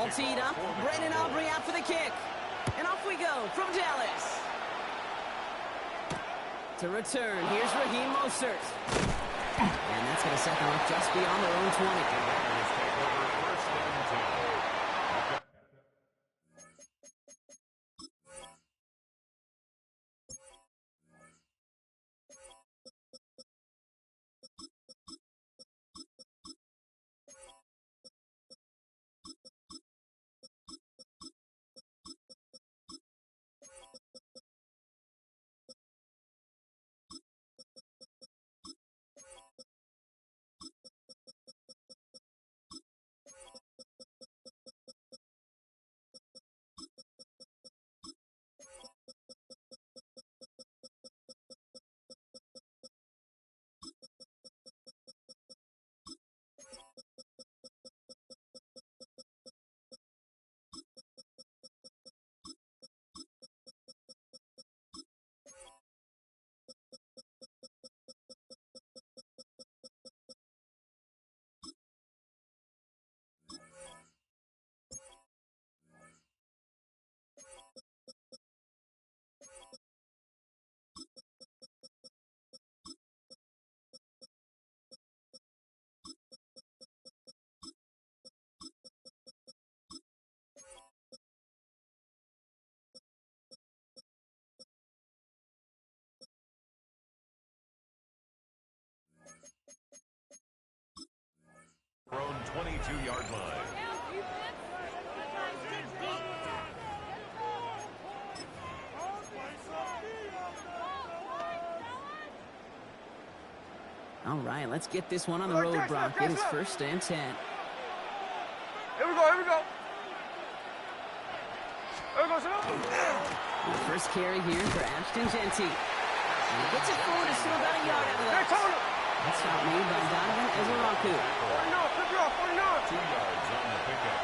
all teed up. Brandon Aubrey out for the kick. And off we go from Dallas. To return, here's Raheem Mostert. And that's going to set them up just beyond their own 20. Own 22-yard line. All right, let's get this one on the road, Brock. It is 1st and 10. Here we go, here we go. Here we go, The first carry here for Ashton Genty. And he gets it forward, is still about a yard out of that. That's not made by Donovan Ezeraku. 49, flip you off, 49. 2 yards on the pickup.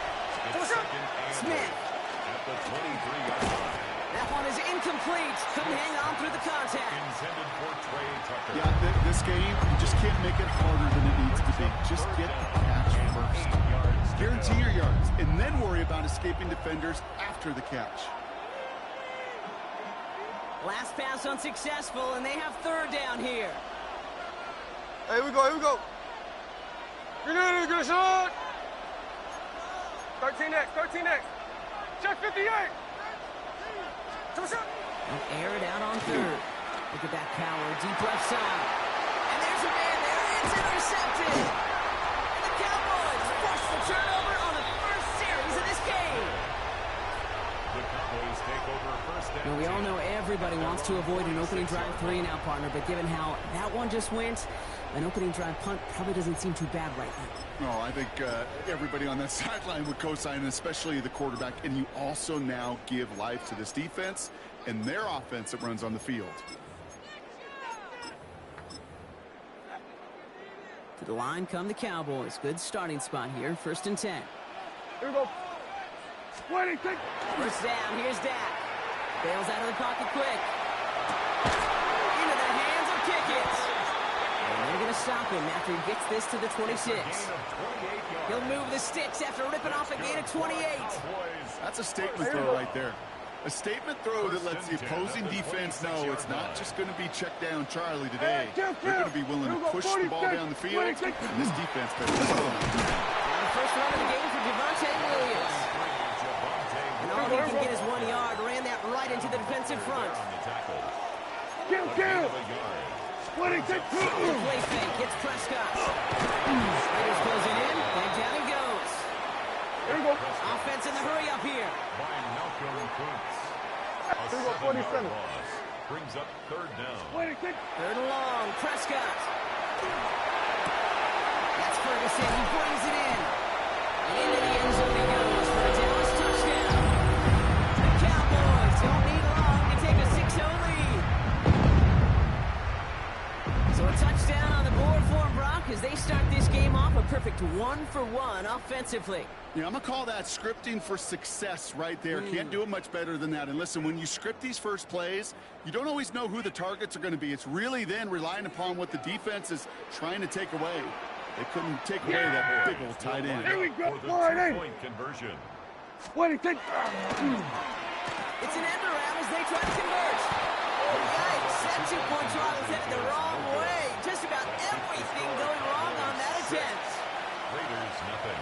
It's 2nd and Smith. At the 23-yard line. That one is incomplete. Couldn't hang on through the contact. Intended for Trey Tucker. Yeah, this game, you just can't make it harder than it needs to be. Just get the catch first. Guarantee your yards, and then worry about escaping defenders after the catch. Last pass unsuccessful, and they have 3rd down here. Here we go, here we go. Grenade, good shot. 13X, 13X. Check 58. They'll air it out on 3rd. Look at that power, deep left side. And there's a man there. It's intercepted. And the Cowboys force the turnover on the first series of this game. The Cowboys take over 1st and 10. Now, we all know everybody wants to avoid an opening drive 3 and out, partner, but given how that one just went, an opening drive punt probably doesn't seem too bad right now. Oh, I think everybody on that sideline would co-sign, especially the quarterback. And you also now give life to this defense and their offense that runs on the field. To the line come the Cowboys. Good starting spot here. 1st and 10. Here we go. 20, take. 1st down. Here's Dak. Bails out of the pocket quick. Into the hands of Pickett. And they're going to stop him after he gets this to the 26. He'll move the sticks after ripping off a gain of 28. That's a statement throw right there. A statement throw that lets the opposing defense know it's not just going to be check down Charlie today. They're going to be willing to push the ball down the field, and this defense better respond. The first run of the game for Javonte Williams. And all he can get is 1 yard. Ran that right into the defensive front. Kill. 20, take 2. Play fake. Hits Prescott. Raiders closing in. And down he goes. Here we go. Offense in the hurry up here. By Malcolm Kuntz. Here we go, 47. Brings up 3rd down. 20, take. 3rd and long. Prescott. That's Ferguson. He brings it in. And into the end zone he goes for a Dallas touchdown. The Cowboys don't need long to take a 6-0 lead. So a touchdown on the board for Brock as they start this game off a perfect 1-for-1 offensively. Yeah, I'm going to call that scripting for success right there. Can't do it much better than that. And listen, when you script these first plays, you don't always know who the targets are going to be. It's really then relying upon what the defense is trying to take away. They couldn't take away that big old tight end. Here we go. For the 2-point conversion. It's an end around as they try to convert. Yikes, that two-point try was headed the wrong way. Just about everything going wrong on that attempt. Raiders, nothing.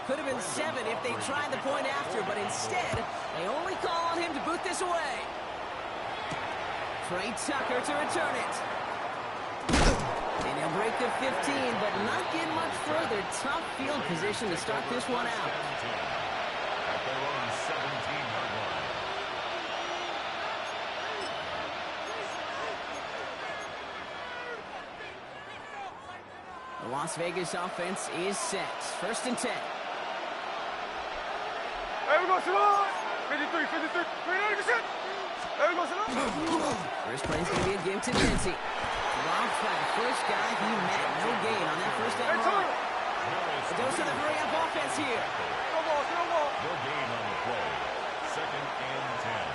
Could have been 7 if they tried the point after, but instead, they only call on him to boot this away. Trey Tucker to return it. And he'll break the 15, but not get much further. Tough field position to start this one out. At their own 17-yard line. The Las Vegas offense is set. 1st and 10. Hey, we go, Salon! 53, 53, 39%! Hey, we go, Salon! First play's going to be a give to Nancy. Dropped by the first guy he met. No gain on that first down run. A dose of the hurry-up offense here. No ball. No gain on the play. 2nd and 10.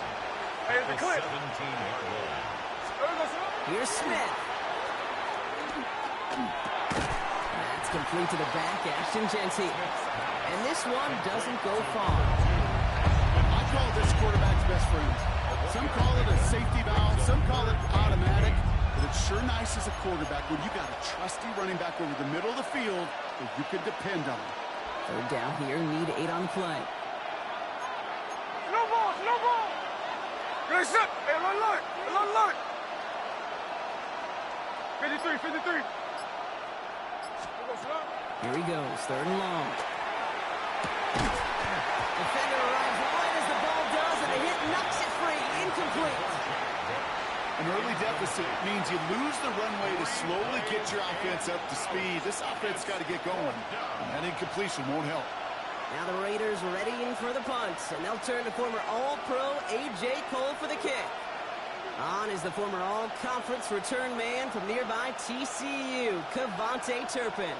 Hey, it's a clip. 17-yard line. Hey, we go, Salon! Here's Smith. That's complete to the back, Ashton Genty. And this one doesn't go far. I call this quarterback's best friend. Some call it a safety valve, some call it automatic, but it's sure nice as a quarterback when you got a trusty running back over the middle of the field that you can depend on. 3rd down here, need 8 on the play. No ball! Good shot! Hey, line! 53, 53. Here he goes, 3rd and long. Defender arrives right as the ball does, and a hit knocks it free. Incomplete. An early deficit means you lose the runway to slowly get your offense up to speed. This offense got to get going, and that incompletion won't help. Now the Raiders readying for the punt, and they'll turn to former All-Pro A.J. Cole for the kick. On is the former All-Conference return man from nearby TCU, Kavontae Turpin.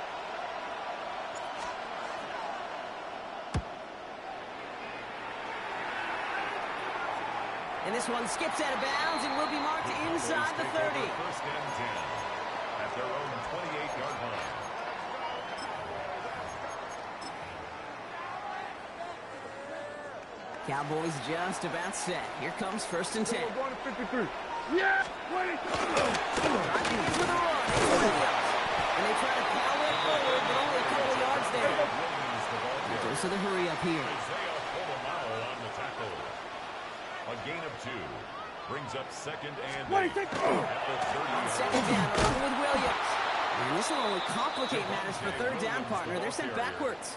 And this one skips out of bounds and will be marked inside the 30. 1st and 10. At their own 28-yard line. Cowboys just about set. Here comes 1st and 10. We're going to 53. Yeah! 20. Driving for the run. And they try to power it forward, but only a couple of yards there. Goes to the hurry up here. A gain of 2. Brings up 2nd and 8. Wait, At the 30. On 2nd down, along with Williams. And this will only complicate matters for 3rd down, partner. They're sent backwards.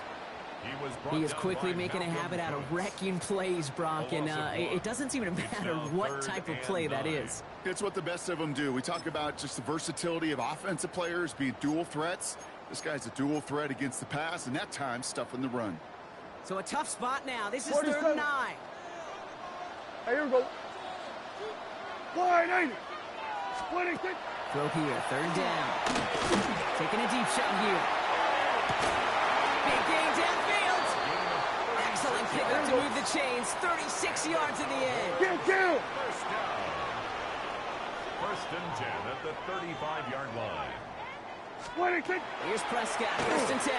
He is quickly making a habit out of wrecking plays, Brock, and it doesn't seem to matter what type of play that is. It's what the best of them do. We talk about just the versatility of offensive players being dual threats. This guy's a dual threat against the pass, and that time stuffing the run. So a tough spot now. This is 47. 3rd and 9. Hey, here we go. 180. 26. Throw here, 3rd down. Taking a deep shot here. Big gain downfield. Excellent pickup to move the chains. 36 yards in the end. Kill. 1st down. 1st and 10 at the 35-yard line. 26. Here's Prescott, 1st and 10.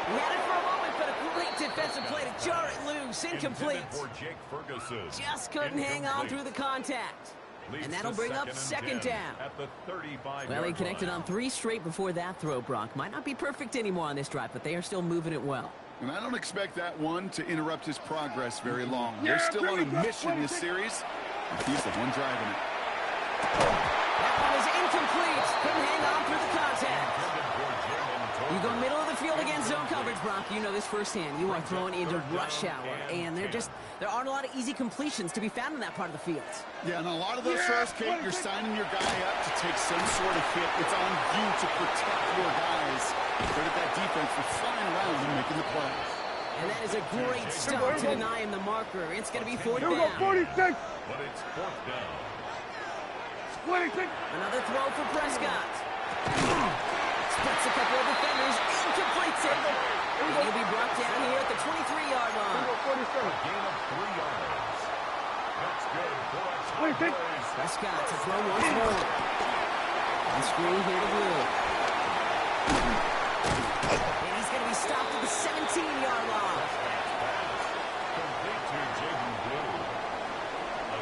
He had it for a moment, but a great defensive play to jar it loose. Incomplete. For Jake Ferguson. Just couldn't hang on through the contact. Leads And that'll to bring up 2nd 2nd down. At the 35-yard Well, he connected line. on 3 straight before that throw, Brock. Might not be perfect anymore on this drive, but they are still moving it well. And I don't expect that one to interrupt his progress very long. Yeah, They're still on a Billy, mission this series. He's the one driving it. That one was incomplete. Couldn't hang on through the contact. You go middle of the field against zone coverage, Brock. You know this firsthand. You are thrown into rush hour, and there aren't a lot of easy completions to be found in that part of the field. Yeah, and a lot of those throws, Kate, you're signing your guy up to take some sort of hit. It's on you to protect your guys. Credit that defense for flying around and making the play. And that is a great stop to deny him the marker. It's going to be 4th Here we go. down. 46. But it's 4th down. 26. Another throw for Prescott. Splits a couple of defenders, incompletes it. And he'll be brought down here at the Prescott to throw once more. On screen here to Blue. And he's going to be stopped at the 17-yard line.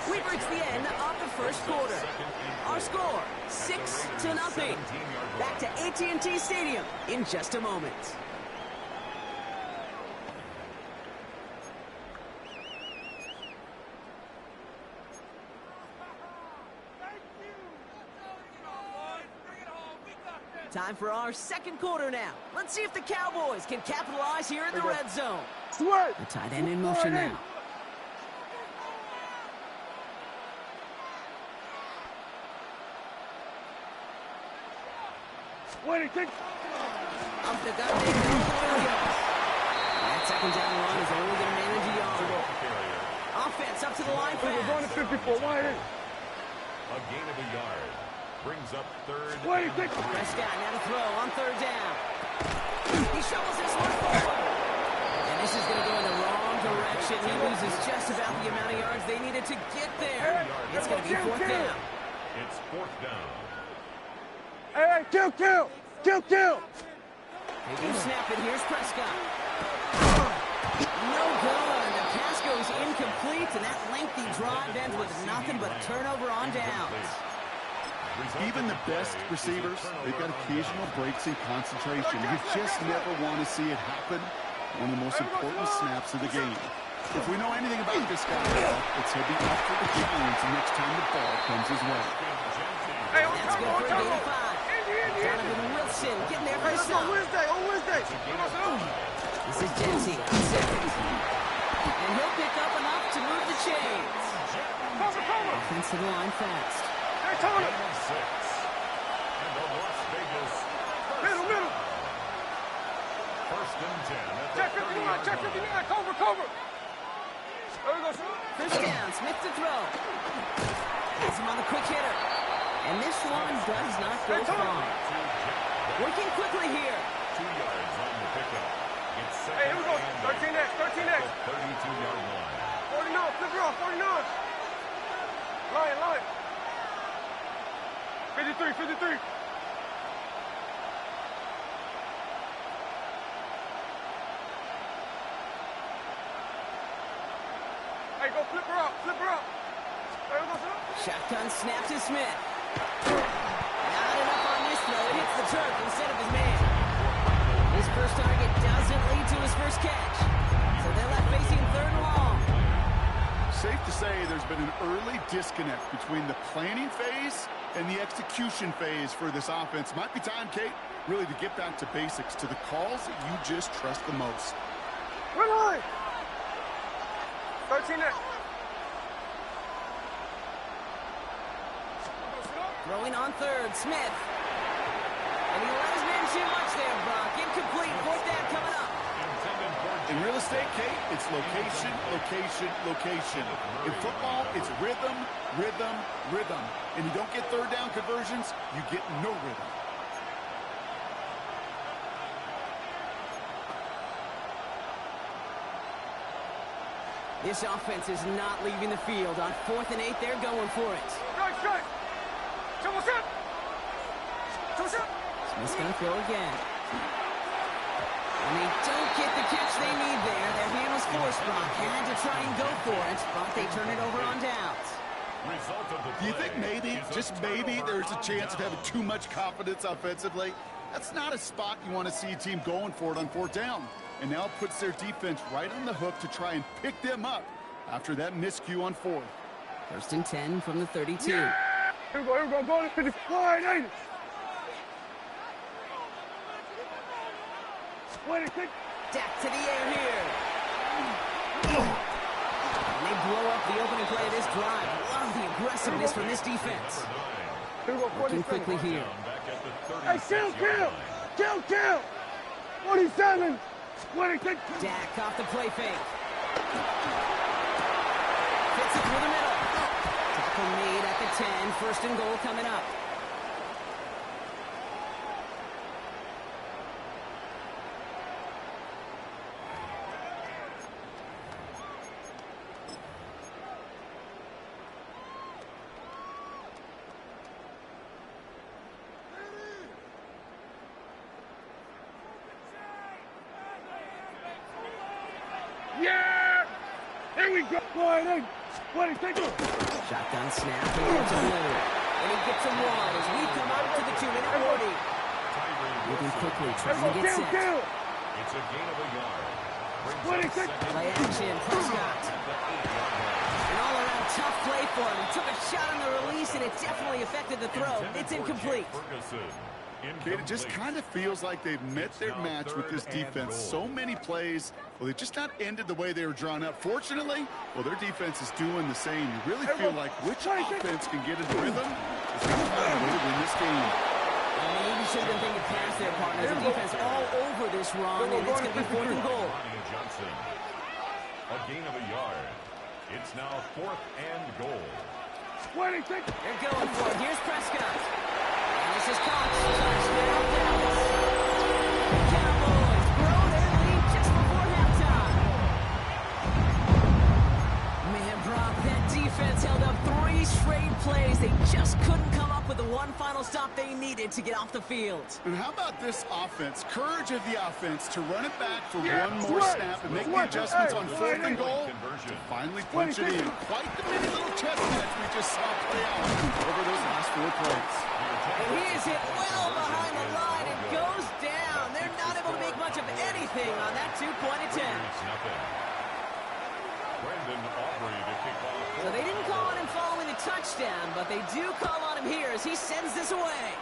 We've reached the end of the first quarter. Our score, 6-0. Back to AT&T Stadium in just a moment. Time for our second quarter now. Let's see if the Cowboys can capitalize here in the red zone. Sweat. The tight end in motion now. Wait, kick. Up the gut, that second down run is only going to manage a yard. Offense up to the line We're going fast. to 54. Wide in. A gain of a yard. Brings up third. Wait, kick. Prescott now to throw on third down. He shovels this one forward. And this is going to go in the wrong direction. He loses just about the amount of yards they needed to get there. It's going to be fourth down. It's fourth down. Hey, kill. They do snap it. Here's Prescott. No good. The pass goes incomplete, and that lengthy drive ends with nothing but a turnover on downs. Even the best receivers, they've got occasional breaks in concentration. You just never want to see it happen. One of the most important snaps of the game. If we know anything about this guy, it's he'll be after the Giants next time the ball comes his way. Hey, on That's time, good on for a time. gain of 5. Donovan Wilson getting there for a Let's go stop. Wednesday. This is Dempsey on second. And he'll pick up enough to move the chains. Cover. Offense to the line fast. Hey, Tony. Gain of 6. And the Las Vegas Middle. first and 10 at the Check 59. 30-yard line. Cover. There we go, sir. First down, Smith to throw. Has him on the quick hitter. And this one does not go far. Working quickly here. 2 yards on the pickup. It's Hey, here we go. second 13 next. and 32-yard line. 49. Flip her off. 49. Line. 53. Hey, go flip her up. There we go, sir. Shotgun snap to Smith. Not enough on this throw. It hits the turf instead of his man. His first target doesn't lead to his first catch. So they're left facing third and long. Safe to say there's been an early disconnect between the planning phase and the execution phase for this offense. Might be time, Kate, really to get back to basics, to the calls that you just trust the most. Run line. 13 next. Throwing on third, Smith. And he let his man too much there, Brock. Incomplete. Fourth down coming up. In real estate, Kate, it's location. In football, it's rhythm. And you don't get third down conversions, you get no rhythm. This offense is not leaving the field. On 4th and 8, they're going for it. Strike. Smith's going to throw again. And they don't get the catch they need there. Their hand was forced. Brock had to try and go for it, but they turn it over on downs. Do you think maybe, just maybe, there's a chance of having too much confidence offensively? That's not a spot you want to see a team going for it on 4th down. And now it puts their defense right on the hook to try and pick them up after that miscue on 4th. First and 10 from the 32. Here we go. Go to 55. 80. Wait a kick. Dak to the air here. And they blow up the opening play of this drive. Love the aggressiveness from this defense. Here we go. Working 47. quickly here. Hey, kill. 47. Wait a kick. Dak off the play fake. Fits it through the middle. Tackle made at the 10. First and goal coming up. Yeah! Here we go. Go ahead. Take it. Shotgun snap. Here to Blue. And he gets him wide as we come up to the 2-minute warning. Moving quickly, trying to get set. It's a gain of a yard. Play action, Prescott. An all-around tough play for him. He took a shot on the release, and it definitely affected the throw. It's incomplete. It just kind of feels like they've met their match with this defense. So many plays, well, they've just not ended the way they were drawn up. Fortunately, well, their defense is doing the same. You really feel like which offense can get into rhythm is going to find a way to win this game. Maybe should have been thinking past their partners. The defense all over this run, and it's going to be 4th and goal. A gain of a yard. It's now 4th and goal. They're going for it. Here's Prescott. And this is Cox. Touchdown, Dallas. The Cowboys grow their lead just before halftime. Man, Brock, that defense held up 3 straight plays. They just couldn't come up with the one final stop they needed to get off the field. And how about this offense? Courage of the offense to run it back for one more snap and make the adjustments on 4th and goal to finally punch it in. Quite the mini little chess match we just saw play out over those last 4 plays. And he is hit well behind the line and goes down. They're not able to make much of anything on that 2-point attempt. So they didn't call on him following the touchdown, but they do call on him here as he sends this away.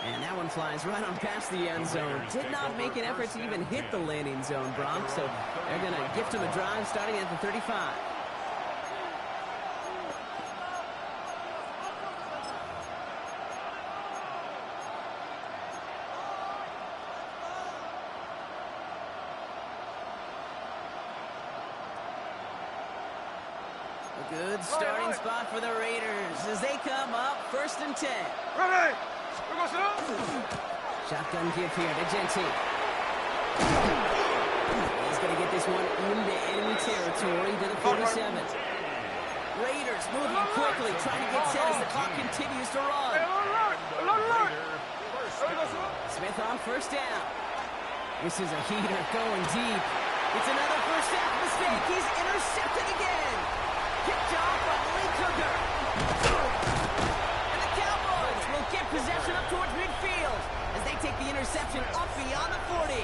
And that one flies right on past the end zone. Did not make an effort to even hit the landing zone, Bronx. So they're going to gift him a drive starting at the 35. A good starting spot for the Raiders as they come up 1st and 10. Ready. Shotgun give here to Genty. He's going to get this one into enemy territory to the 47. Raiders moving quickly, trying to get set as the clock continues to run. Smith on 1st down. This is a heater going deep. It's another first half mistake. He's intercepted again. Picked off by Lee Cooker. And the Cowboys will get possession up towards midfield as they take the interception up beyond the 40.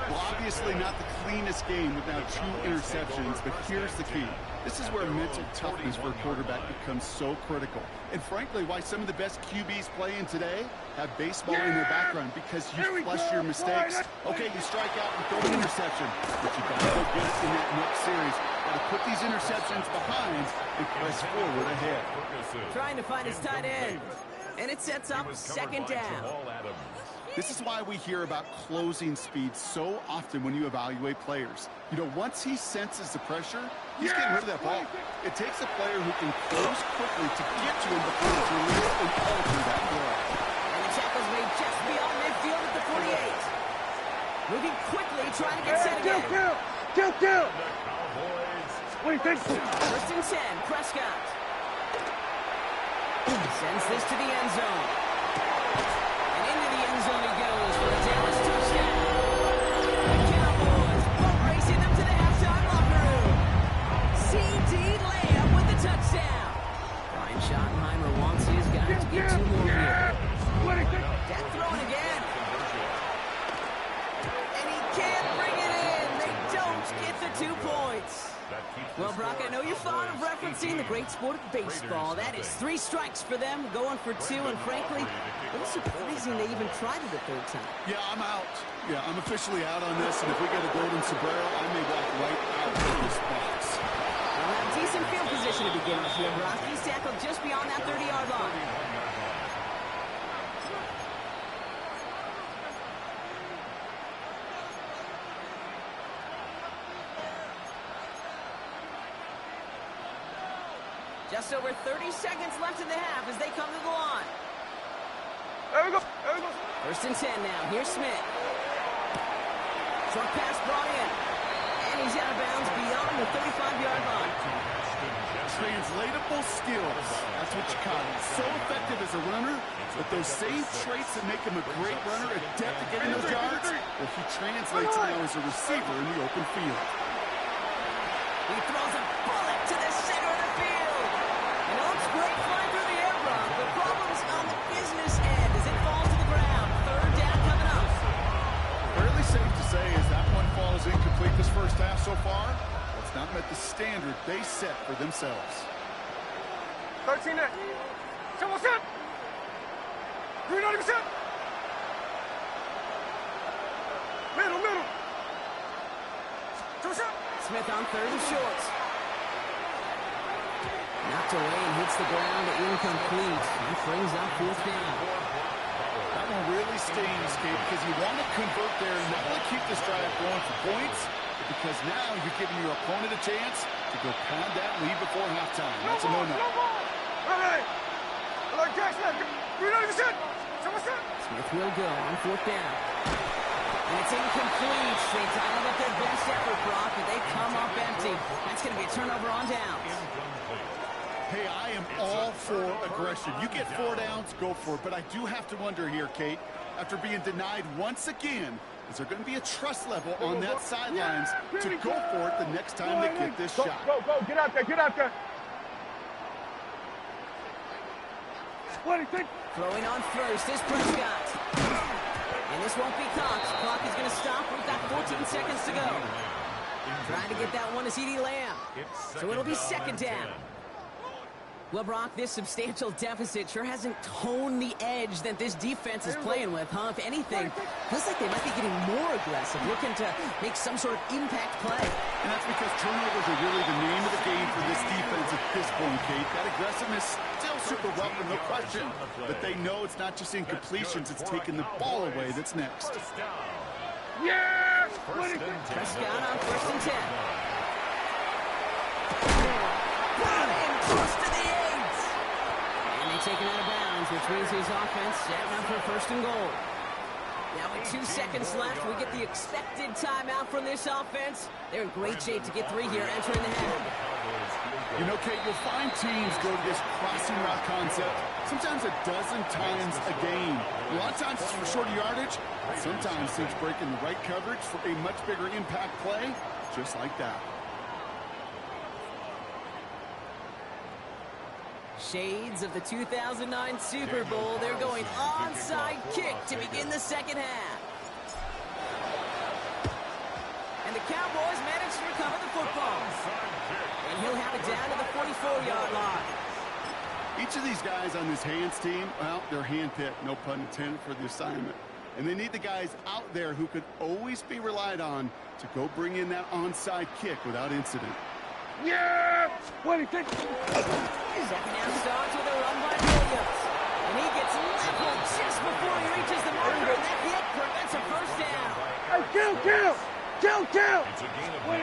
Well, obviously not the cleanest game with now 2 interceptions, but here's the key. This is where mental toughness for a quarterback becomes so critical. And frankly, why some of the best QBs playing today have baseball in their background, because you flush your mistakes. Okay, you strike out and throw an interception, but you got to go get it in that next series. Got to put these interceptions behind and press forward ahead. Trying to find his tight end. And it sets up 2nd down. This is why we hear about closing speed so often when you evaluate players. You know, once he senses the pressure, he's getting rid of that ball. It takes a player who can close quickly to get to him before it's released and alter that throw. And the tackle's made just beyond midfield at the 48. Moving quickly, trying to get set again. Kill. What do you think? 1st and 10, Prescott. Sends this to the end zone. And into the end zone he goes for a Dallas touchdown. The Cowboys boat racing them to the halftime locker room. CD layup with the touchdown. Brian Schottenheimer wants his guys to get 2 more here. That throwing again. And he can't bring it in. They don't get the 2 points. Well, Brock, I know you're fond of referencing the great sport of baseball. That is 3 strikes for them, going for 2, and frankly, a little surprising they even tried it a 3rd time. Yeah, I'm out. Yeah, I'm officially out on this, and if we get a golden sombrero, I may walk right out of this box. Well, a decent field position to begin with here, Brock. He's tackled just beyond that 30-yard line. Just over 30 seconds left in the half as they come to the line. There we go. 1st and 10 now. Here's Smith. Short pass brought in. And he's out of bounds beyond the 35-yard line. Translatable skills. That's what you call it. So effective as a runner, but those same traits that make him a great runner, adept at getting those yards, well, he translates now as a receiver in the open field. He throws a bullet to the center of the field. And it looks great flying through the air, Brock. The problem's on the business end as it falls to the ground. Third down coming up. Fairly safe to say as that one falls incomplete this first half so far, it's not met the standard they set for themselves. 13 net. Come on, set. Green on the set. Middle. Come on, set. Smith on third and short. Knocked away and hits the ground, incomplete. He brings up fourth down. That one really stings, Kate, because you want to convert there and not only keep this drive going for points, but because now you're giving your opponent a chance to go pound that lead before halftime. That's a no-no. Hey, like Jackson. Green on the set. Come on, set. Smith will go on fourth down. And it's incomplete. They dialed up their best effort, Brock, but they come up empty. That's going to be a turnover on downs. Hey, I am all for aggression. You get 4 downs, go for it. But I do have to wonder here, Kate, after being denied once again, is there going to be a trust level on that sidelines to go for it the next time they get this shot? Go. Get out there. Throwing on first is Prescott. And this won't be caught. Clock is going to stop. We've got 14 seconds to go. Trying to get that one to CeeDee Lamb. So it'll be second down. Well, Brock, this substantial deficit sure hasn't toned the edge that this defense is playing with, huh? If anything, feels like they might be getting more aggressive, looking to make some sort of impact play. And that's because turnovers are really the name of the game for this defense at this point, Kate. That aggressiveness still super welcome, no question. But they know it's not just incompletions, it's taking the ball away that's next. Yes! Prescott on first and 10. Brought in close to the 8. And they take it out of bounds, which means his offense setting up for first and goal. Now with 2 seconds left, we get the expected timeout from this offense. They're in great shape to get 3 here entering the half. You know, Kate, you'll find teams go to this crossing route concept sometimes a dozen times a game. A lot of times it's for shorter yardage, but sometimes it's breaking the right coverage for a much bigger impact play, just like that. Shades of the 2009 Super Bowl. They're going onside kick to begin the second half. And the Cowboys manage to recover the football. And he'll have it down to the 44-yard line. Each of these guys on this hands team, well, they're handpicked, no pun intended, for the assignment. And they need the guys out there who could always be relied on to go bring in that onside kick without incident. Yeah! What do you think? Second down starts with a run by Williams. And he gets leveled just before he reaches the marker, and that hit prevents a first down. Hey, kill! It's a gain of 9. Play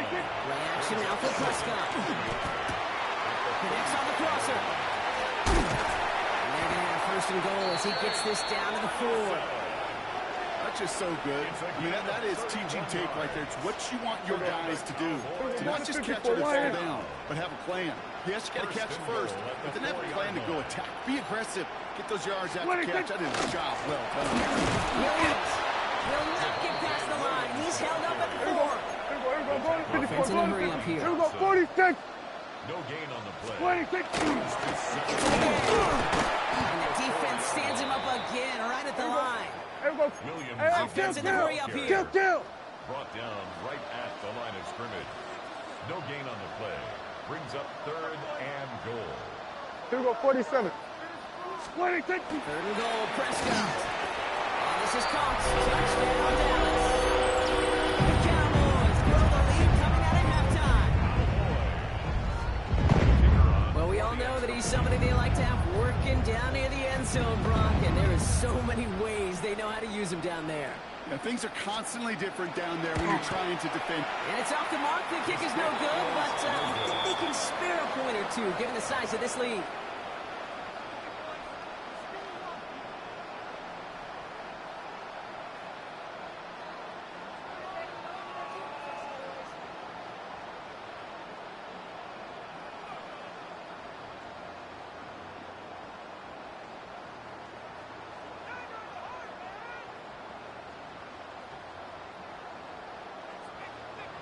action now for Prescott. Connects on the crosser. And they're going to have first and goal as he gets this down to the 4. That's just so good. I mean, that is TG tape right there. It's what you want your guys to do. To not just catch it and fall down, but have a plan. Yes, you got to catch it first, but then have a plan to go attack. Be aggressive. Get those yards after catch. That is a job well done. Williams will not get past the line. He's held up at the 4. Offense in a hurry up here. Here we go, 46. No gain on the play. 26. And the defense stands him up again right at the line. Here we go. Williams Offense in a hurry up here. Kill. brought down right at the line of scrimmage. No gain on the play. Brings up 3rd and goal. Here we go, 47. 26. 3rd and goal, Prescott. And this is caught. Touchdown, Dallas. The Cowboys grow the lead coming out of halftime. Well, we all know that he's somebody they like to have working down near the end zone, Brock, and there is so many ways they know how to use him down there. Yeah, things are constantly different down there when you're trying to defend. And it's off the mark. The kick is no good, but I think they can spare a point or two given the size of this lead.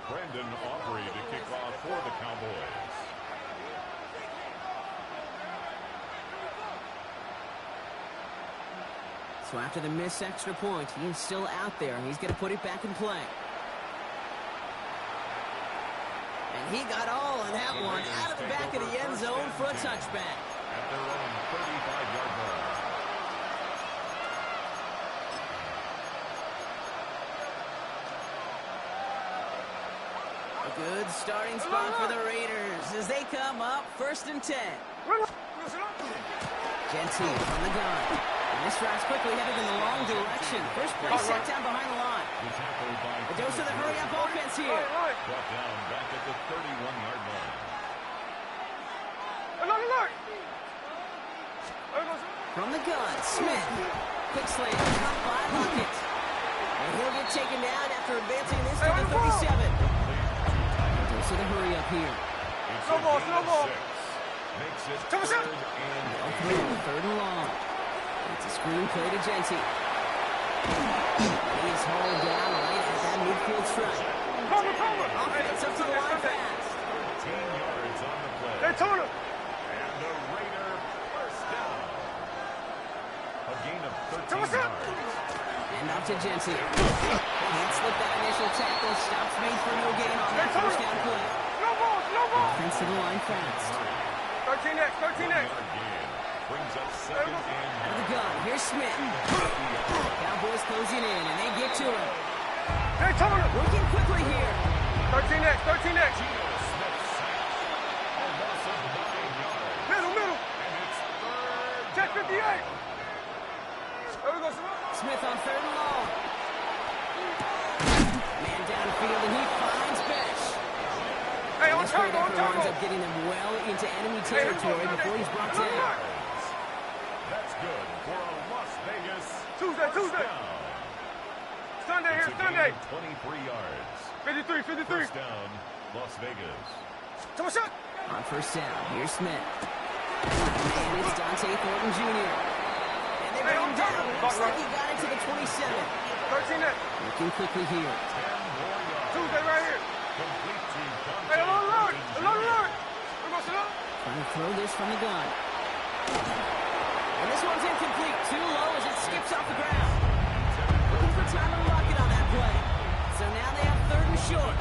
Brendan Aubrey to kick off for the Cowboys. So after the missed extra point, he is still out there, and he's going to put it back in play. And he got all on that one out of the back of the end zone for a touchback. At their own 35-yard line. A good starting spot for the Raiders as they come up 1st and 10. Gentile on the gun. And this drive's quickly headed in the wrong direction. First play set down behind the line. A dose of the hurry-up offense here. Brought down back at the 31-yard line. From the gun, Smith. Quick slant, caught by Lockett. And he'll get taken down after advancing this to the 37. Dose of the hurry-up here. It's a gain of 6. Makes it 3rd and 3rd and long. It's a screen play to Gentile. He is hauled down right at that midfield stripe. Offense up to the line fast. 13 yards on the play. And the Raider first down. A gain of 13 yards. And off to Gentile. Can't slip that initial tackle. Stops made for no gain on that first down play. Offense to the line fast. 13X. Brings up 2nd and out of the gun. Here's Smith. Cowboys closing in, and they get to him. Working quickly here. 13X. Smith sacks. A loss of 9 yards. Middle. And it's 3rd Check 58. Smith on 3rd and long. Man downfield, and he finds Besh. This great effort winds up getting them well into enemy territory before he's brought down. That's good for a Las Vegas Tuesday. Sunday here, Sunday. 23 yards. 53. First down, Las Vegas. On first down, here's Smith. And it's Dante Thornton Jr. And they bring him down. Looks like he got it to the 27. 13X. Looking quickly here. 10 more yards. Tuesday right here. Complete to Dante Hey, alert. Trying to throw this from the gun. And this one's incomplete. Too low as it skips off the ground. Looking for Tyler Lockett on that play. So now they have 3rd and short.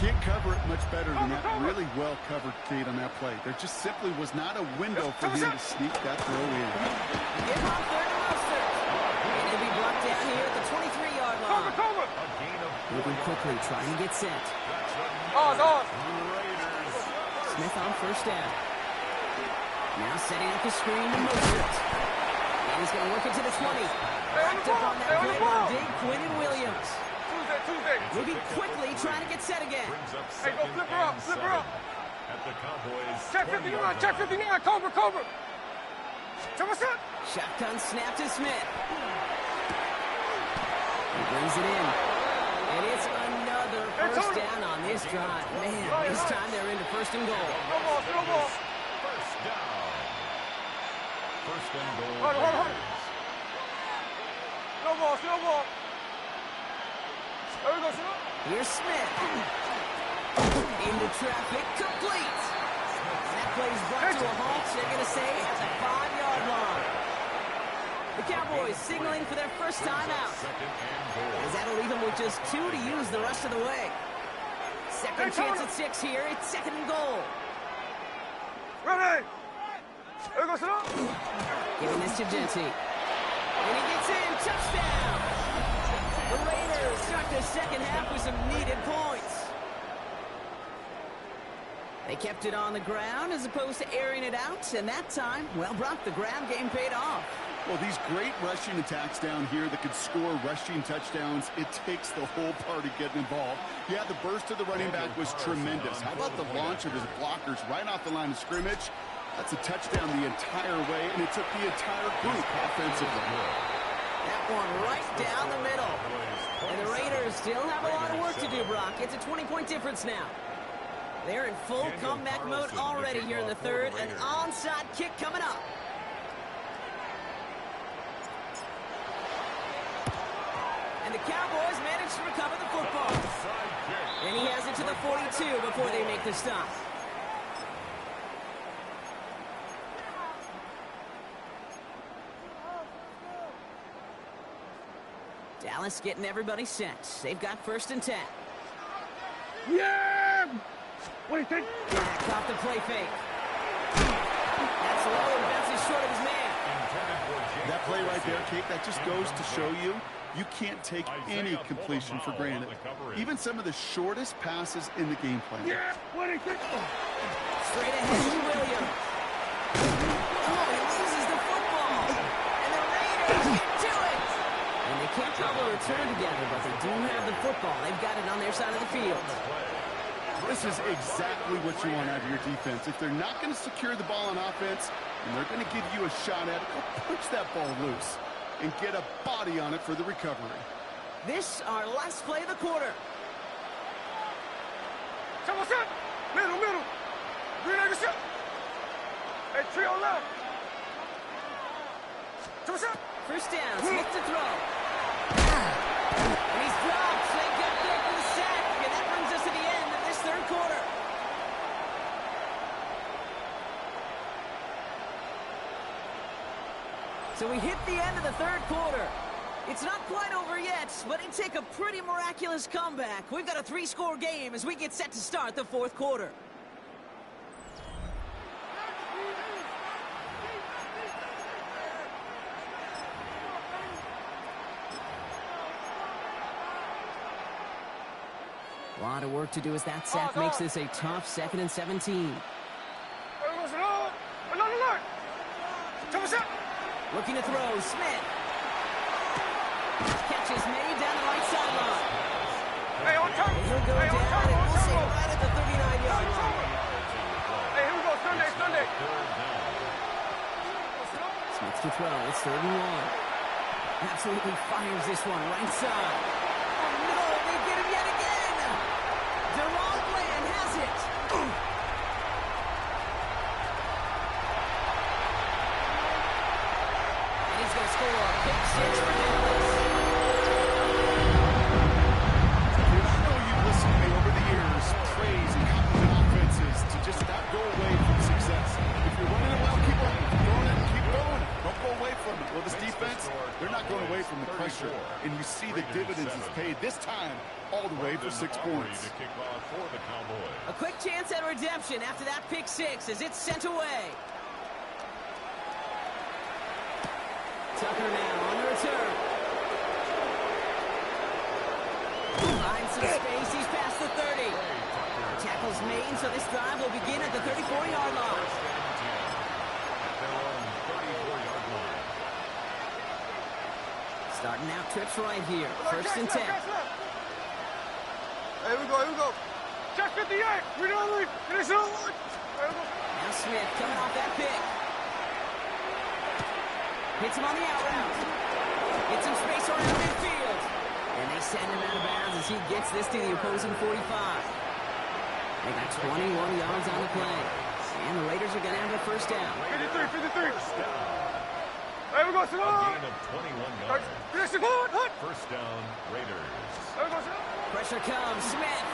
Can't cover it much better than that. Really well covered, Kate, on that play. There just simply was not a window for him to sneak that throw in. Give him 3rd and Mustard. And he'll be brought down here at the 23-yard line. Moving quickly, trying to get set. Smith on first down. Now setting up the screen to Mostert. And he's going to work it to the 20. Backed up on that play by big Quinton Williams. Tuesday. Moving quickly, trying to get set again. Hey, go flip her up. At the Cowboys. Check 59, Cobra. Shotgun snap to Smith. He brings it in. And it's another first down on this drive. Man, this time they're into 1st and goal. No ball. First down. 1st and goal. Hold. No ball. Here's Smith. Into traffic, complete. And that play is brought to a halt, they're going to say, at the 5-yard line. The Cowboys signaling for their first time out. As that'll leave them with just 2 to use the rest of the way. Second chance at 6 here. It's 2nd and goal. Ready. Giving this to Gentile. And he gets in. Touchdown. The Raiders start their second half with some needed points. They kept it on the ground as opposed to airing it out. And that time, well, Brock, the ground game paid off. Well, these great rushing attacks down here that could score rushing touchdowns, it takes the whole party getting involved. Yeah, the burst of the running back was tremendous. How about the launch of his blockers right off the line of scrimmage? That's a touchdown the entire way, and it took the entire group offensively. That one right down the middle. And the Raiders still have a lot of work to do, Brock. It's a 20-point difference now. They're in full comeback mode already here in the 3rd. An onside kick coming up. And the Cowboys managed to recover the football. 42 before they make the stop. Dallas getting everybody set. They've got 1st and 10. Yeah! What do you think? Back off the play fake. That's low and bounces short of his man. That play right there, Kate, that just goes to show you can't take any completion for granted. Even some of the shortest passes in the game plan. Yeah! What do you think? Straight ahead to Williams. Oh, he loses the football. And the Raiders get to it. And they can't cobble a return together, but they do have the football. They've got it on their side of the field. This is exactly what you want out of your defense. If they're not going to secure the ball on offense, and they're going to give you a shot at it, go punch that ball loose and get a body on it for the recovery. This our last play of the quarter. Someone set! Middle! Green egg set! Hey, trio left! Someone set! First down, Smith to throw. And he's dropped. They got there for the sack. And that brings us to the end of this 3rd quarter. So we hit the end of the 3rd quarter. It's not quite over yet, but it take a pretty miraculous comeback. We've got a 3-score game as we get set to start the 4th quarter. A lot of work to do as that sack makes this a tough 2nd and 17. Looking to throw, Smith. Catch is made down the right sideline. Hey, on time! He'll go down, and we'll say right at the 39-yard line. Hey, here we go, Sunday! Smith to throw, it's 3rd and 1. Absolutely fires this one, right side. Oh no, they get him yet again! Deron Bland has it! And he's going to score a pick 6 for Dallas. I know you've listened to me over the years, praising competent offenses to just not go away from success. If you're running it well, keep running. If you're throwing it, keep throwing it. Don't go away from it. Well, this defense, they're not going away from the pressure. And you see the dividends it's paid this time all the way for 6 points. A quick chance at redemption after that pick 6 as it's sent away. Tucker now on the return. Finds some space. He's past the 30. Tackle's made, so this drive will begin at the 34-yard line. Starting out trips right here. 1st and 10. Hey, here we go. Check 58! We don't leave! Finish it on one! Now Smith coming off that pick. Hits him on the out route. Gets some space around midfield. And they send him out of bounds as he gets this to the opposing 45. They got 21 yards on the play. And the Raiders are going to have a 1st down. 53. Hey, we go, Simone! Gain of 21 yards. Finish it, hut! 1st down, Raiders. Hey, we go, Simone! Pressure comes. Smith.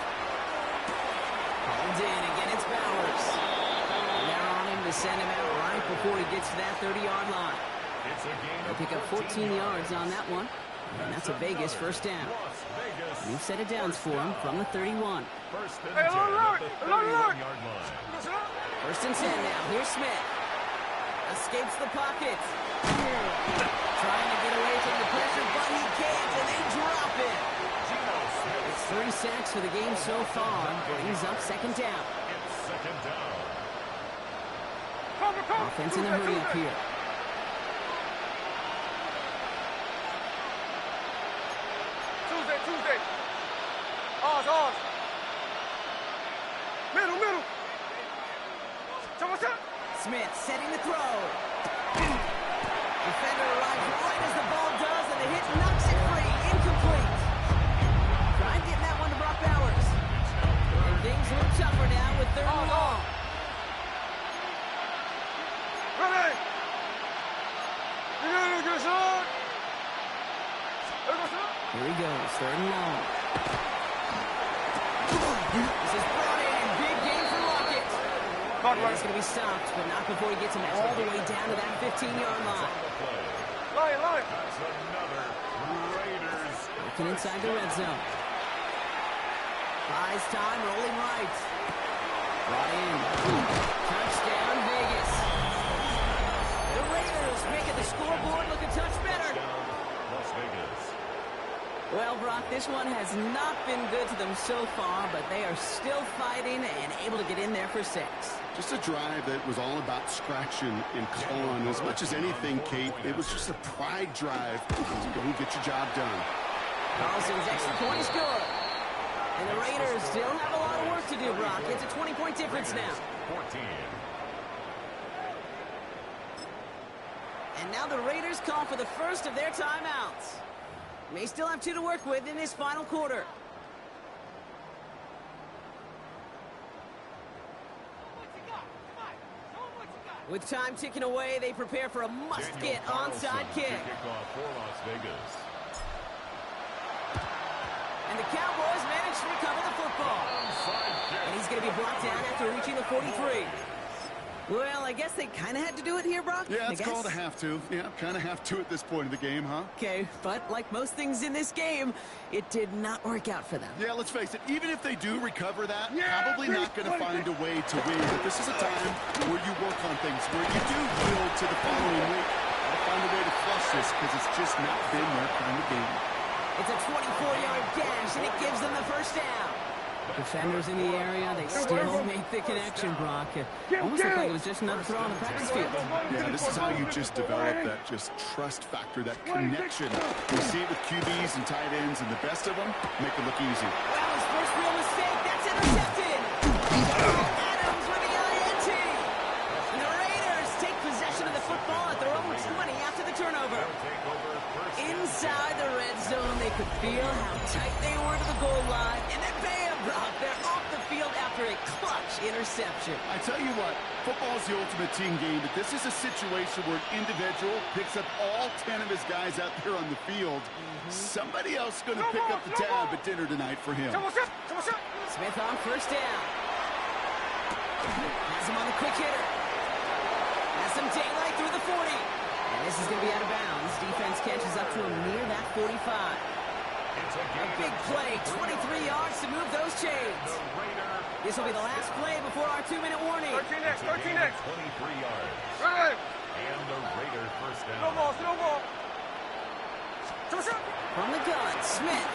Hauled in. Again, it's Bowers. Now on him to send him out right before he gets to that 30-yard line. It's a gain They'll of pick up 14 yards on that one. And that's a Vegas 1st down. New set of downs for him from the 31. 1st and 10 Hey, at the 31-yard line. 1st and 10 now. Here's Smith. Escapes the pocket. Trying to get away from the pressure, but he can't, and they drop it. It's 3 sacks for the game so far. Brings up 2nd down. It's 2nd down. Offense in a hurry up here. Tuesday. Ours. Middle. Smith setting the throw. Defender arrives right as the ball does, and the hit knocks it free. Incomplete. Trying getting that one to Brock Bowers. And things look tougher now with 3rd and long. Ready! Here he goes, 3rd and long. This is He's going to be stopped, but not before he gets him all the way down to that 15-yard line. Line. That's another Raiders. Looking inside the red zone. Buys time, rolling right. Ryan, touchdown Vegas. The Raiders making the scoreboard look a touch better. Las Vegas. Well, Brock, this one has not been good to them so far, but they are still fighting and able to get in there for 6. Just a drive that was all about scratching and clawing. As much as anything, Kate, it was just a pride drive to go and get your job done. Carlson's extra point is good. And the Raiders still have a lot of work to do, Brock. It's a 20-point difference now. 14. And now the Raiders call for the first of their timeouts. May still have 2 to work with in this final quarter. With time ticking away, they prepare for a must-get onside kick. Kickoff for Las Vegas. And the Cowboys manage to recover the football. And he's going to be brought down after reaching the 43. Well, I guess they kind of had to do it here, Brock. Yeah, it's called a have to. Yeah, kind of have to at this point of the game, huh? Okay, but like most things in this game, it did not work out for them. Yeah, let's face it, even if they do recover that, probably not going to find a way to win. But this is a time where you work on things, where you do build to the following week. I'll find a way to flush this because it's just not been their kind of game. It's a 24-yard dash, and it gives them the first down. Defenders in the area, they still make the connection, Brock. Almost looked like it was just another throw on the practice field. Yeah, this is how you just develop that just trust factor, that connection. You see it with QBs and tight ends, and the best of them make it look easy. Well, his first real mistake, that's intercepted. Adams with the INT. And the Raiders take possession of the football at their own 20 after the turnover. Inside the red zone, they could feel how tight they were to the goal line, and then bam, Brock, they're off the field after a clutch interception. I tell you what, football's the ultimate team game, but this is a situation where an individual picks up all 10 of his guys out there on the field. Somebody else is going to pick up the tab at dinner tonight for him. Smith on first down. Has him on the quick hitter. Has some daylight through the 40. And this is going to be out of bounds. Defense catches up to him near that 45. A big play, 23 yards to move those chains. This will be the last play before our 2-minute warning. 13 next. 23 yards. Right. And the Raider first down. No ball. From the gun, Smith.